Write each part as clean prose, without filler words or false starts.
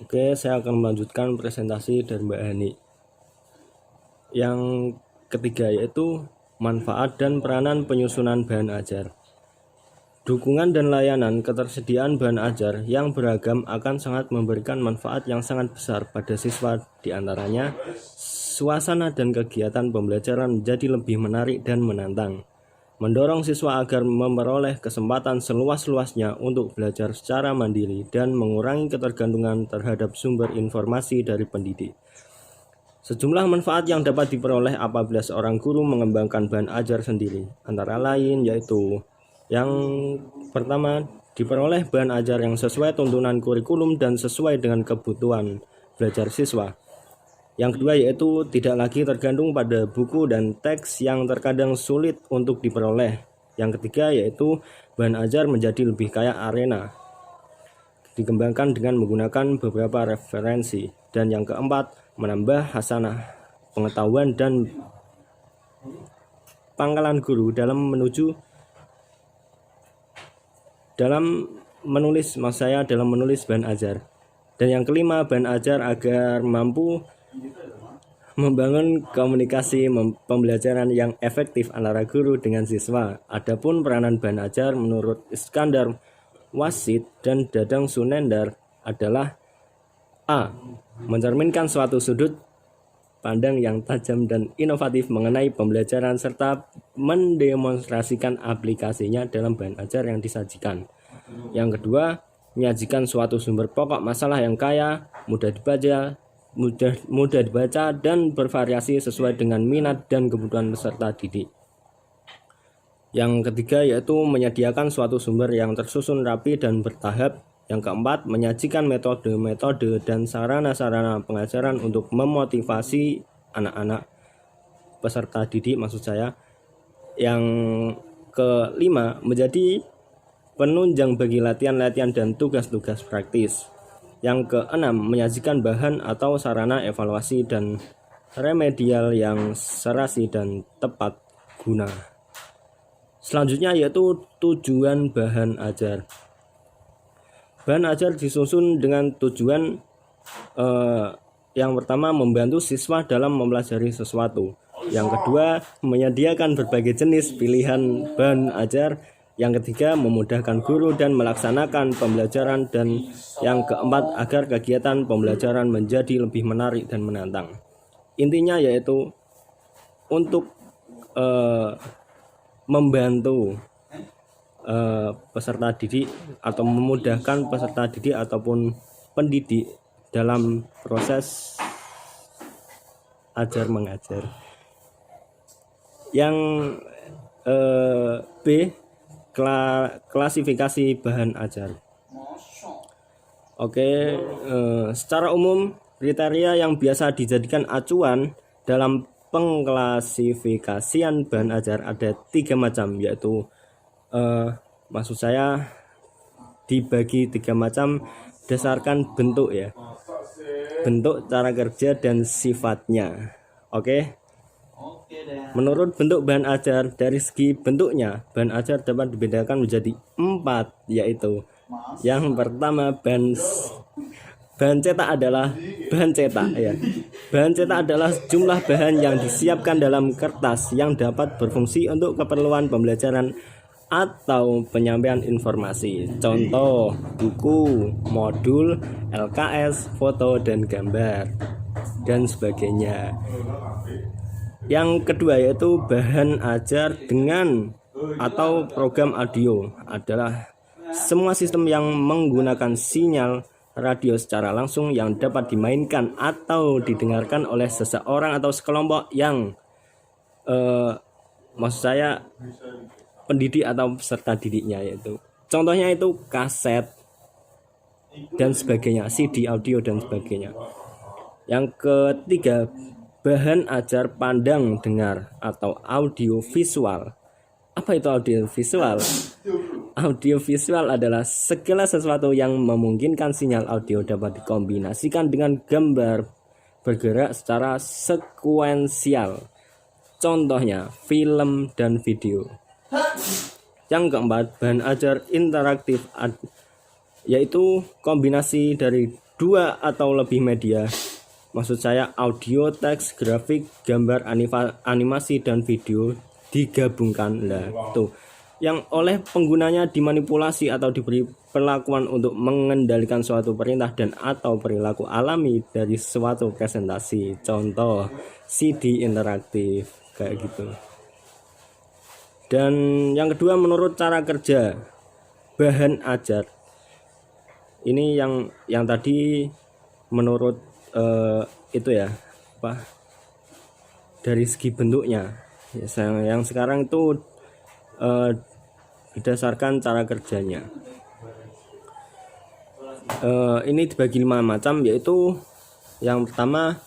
Oke, saya akan melanjutkan presentasi dari Mbak Hani. Yang ketiga yaitu manfaat dan peranan penyusunan bahan ajar. Dukungan dan layanan ketersediaan bahan ajar yang beragam akan sangat memberikan manfaat yang sangat besar pada siswa, diantaranya suasana dan kegiatan pembelajaran menjadi lebih menarik dan menantang. Mendorong siswa agar memperoleh kesempatan seluas-luasnya untuk belajar secara mandiri dan mengurangi ketergantungan terhadap sumber informasi dari pendidik. Sejumlah manfaat yang dapat diperoleh apabila seorang guru mengembangkan bahan ajar sendiri, antara lain yaitu yang pertama, diperoleh bahan ajar yang sesuai tuntunan kurikulum dan sesuai dengan kebutuhan belajar siswa. Yang kedua yaitu tidak lagi tergantung pada buku dan teks yang terkadang sulit untuk diperoleh. Yang ketiga yaitu bahan ajar menjadi lebih kaya arena, dikembangkan dengan menggunakan beberapa referensi. Dan yang keempat, menambah hasanah pengetahuan dan pangkalan guru dalam menulis bahan ajar. Dan yang kelima, bahan ajar agar mampu membangun komunikasi pembelajaran yang efektif antara guru dengan siswa. Adapun peranan bahan ajar menurut Iskandar Wasit dan Dadang Sunendar adalah A. Mencerminkan suatu sudut pandang yang tajam dan inovatif mengenai pembelajaran serta mendemonstrasikan aplikasinya dalam bahan ajar yang disajikan. Yang kedua, menyajikan suatu sumber pokok masalah yang kaya, mudah dibaca dan bervariasi sesuai dengan minat dan kebutuhan peserta didik. Yang ketiga yaitu menyediakan suatu sumber yang tersusun rapi dan bertahap. Yang keempat, menyajikan metode-metode dan sarana-sarana pengajaran untuk memotivasi anak-anak peserta didik maksud saya. Yang kelima, menjadi penunjang bagi latihan-latihan dan tugas-tugas praktis. Yang keenam, menyajikan bahan atau sarana evaluasi dan remedial yang serasi dan tepat guna. Selanjutnya yaitu tujuan bahan ajar. Bahan ajar disusun dengan tujuan yang pertama, membantu siswa dalam mempelajari sesuatu. Yang kedua, menyediakan berbagai jenis pilihan bahan ajar. Yang ketiga, memudahkan guru dan melaksanakan pembelajaran. Dan yang keempat, agar kegiatan pembelajaran menjadi lebih menarik dan menantang. Intinya yaitu untuk membantu peserta didik atau memudahkan peserta didik ataupun pendidik dalam proses ajar mengajar. Yang B, klasifikasi bahan ajar. Oke, secara umum kriteria yang biasa dijadikan acuan dalam pengklasifikasian bahan ajar ada 3 macam, yaitu maksud saya dibagi 3 macam berdasarkan bentuk ya, bentuk, cara kerja, dan sifatnya. Oke. Menurut bentuk bahan ajar, dari segi bentuknya bahan ajar dapat dibedakan menjadi 4, yaitu yang pertama bahan cetak adalah bahan cetak ya. Bahan cetak adalah jumlah bahan yang disiapkan dalam kertas yang dapat berfungsi untuk keperluan pembelajaran atau penyampaian informasi. Contoh, buku, modul, LKS, foto dan gambar, dan sebagainya. Yang kedua yaitu bahan ajar dengan atau program audio adalah semua sistem yang menggunakan sinyal radio secara langsung yang dapat dimainkan atau didengarkan oleh seseorang atau sekelompok yang maksud saya pendidik atau peserta didiknya, yaitu contohnya itu kaset dan sebagainya, CD audio dan sebagainya. Yang ketiga, bahan ajar pandang dengar atau audio visual. Apa itu audio visual? Audio visual adalah segala sesuatu yang memungkinkan sinyal audio dapat dikombinasikan dengan gambar bergerak secara sekuensial. Contohnya film dan video. Yang keempat, bahan ajar interaktif, yaitu kombinasi dari 2 atau lebih media. Maksud saya audio, teks, grafik, gambar, animasi dan video digabungkan. Lah, tuh yang oleh penggunanya dimanipulasi atau diberi perlakuan untuk mengendalikan suatu perintah dan atau perilaku alami dari suatu presentasi. Contoh CD interaktif kayak gitu. Dan yang kedua, menurut cara kerja bahan ajar. Ini yang tadi menurut itu ya, apa, dari segi bentuknya ya, yang sekarang itu berdasarkan cara kerjanya. Ini dibagi 5 macam, yaitu yang pertama,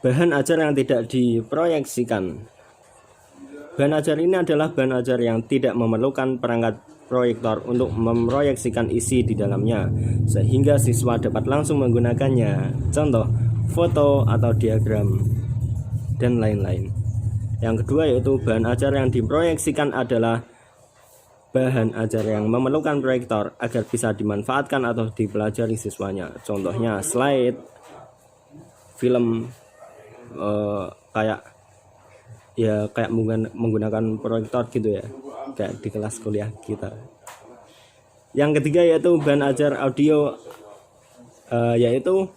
bahan ajar yang tidak diproyeksikan. Bahan ajar ini adalah bahan ajar yang tidak memerlukan perangkat proyektor untuk memproyeksikan isi di dalamnya, sehingga siswa dapat langsung menggunakannya. Contoh, foto atau diagram dan lain-lain. Yang kedua yaitu bahan ajar yang diproyeksikan adalah bahan ajar yang memerlukan proyektor agar bisa dimanfaatkan atau dipelajari siswanya. Contohnya slide, film, kayak menggunakan proyektor gitu ya, kayak di kelas kuliah kita. Yang ketiga yaitu bahan ajar audio, yaitu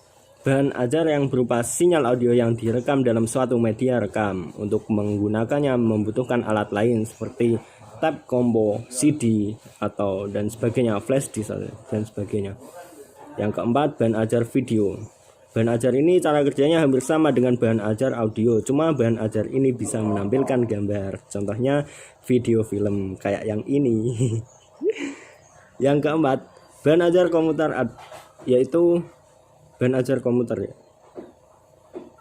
bahan ajar yang berupa sinyal audio yang direkam dalam suatu media rekam. Untuk menggunakannya membutuhkan alat lain seperti tape combo, CD atau dan sebagainya, flash disk dan sebagainya. Yang keempat, bahan ajar video. Bahan ajar ini cara kerjanya hampir sama dengan bahan ajar audio, cuma bahan ajar ini bisa menampilkan gambar. Contohnya video film kayak yang ini. Yang keempat, bahan ajar komputer, yaitu bahan ajar komputer ya,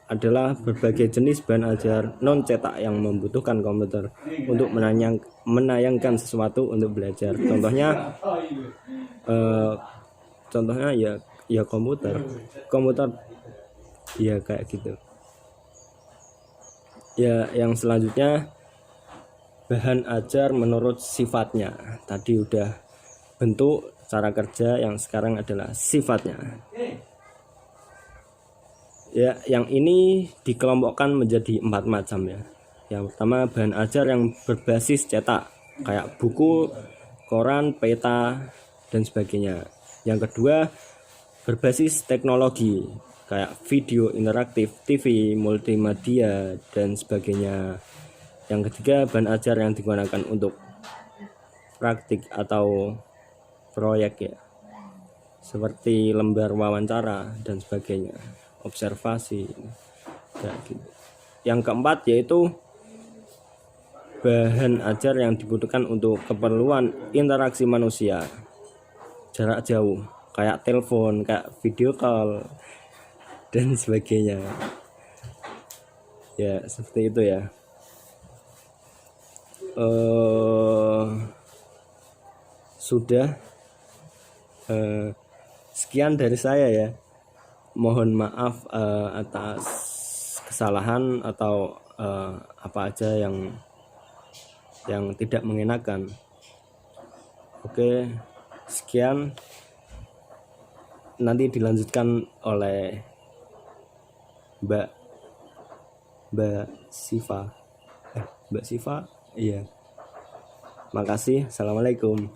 adalah berbagai jenis bahan ajar non cetak yang membutuhkan komputer untuk menayangkan sesuatu untuk belajar. Contohnya ya komputer ya kayak gitu ya. Yang selanjutnya, bahan ajar menurut sifatnya. Tadi udah bentuk, cara kerja, yang sekarang adalah sifatnya ya. Yang ini dikelompokkan menjadi 4 macam ya. Yang pertama, bahan ajar yang berbasis cetak kayak buku, koran, peta dan sebagainya. Yang kedua, berbasis teknologi kayak video interaktif, TV, multimedia dan sebagainya. Yang ketiga, bahan ajar yang digunakan untuk praktik atau proyek ya, seperti lembar wawancara dan sebagainya, observasi kayak gitu. Yang keempat yaitu bahan ajar yang dibutuhkan untuk keperluan interaksi manusia jarak jauh, kayak telepon, kayak video call dan sebagainya ya, seperti itu ya. Sudah sekian dari saya ya. Mohon maaf atas kesalahan atau apa aja yang tidak mengenakan. Oke, sekian. Nanti dilanjutkan oleh Mbak Siva. Mbak Siva, iya. Makasih. Assalamualaikum.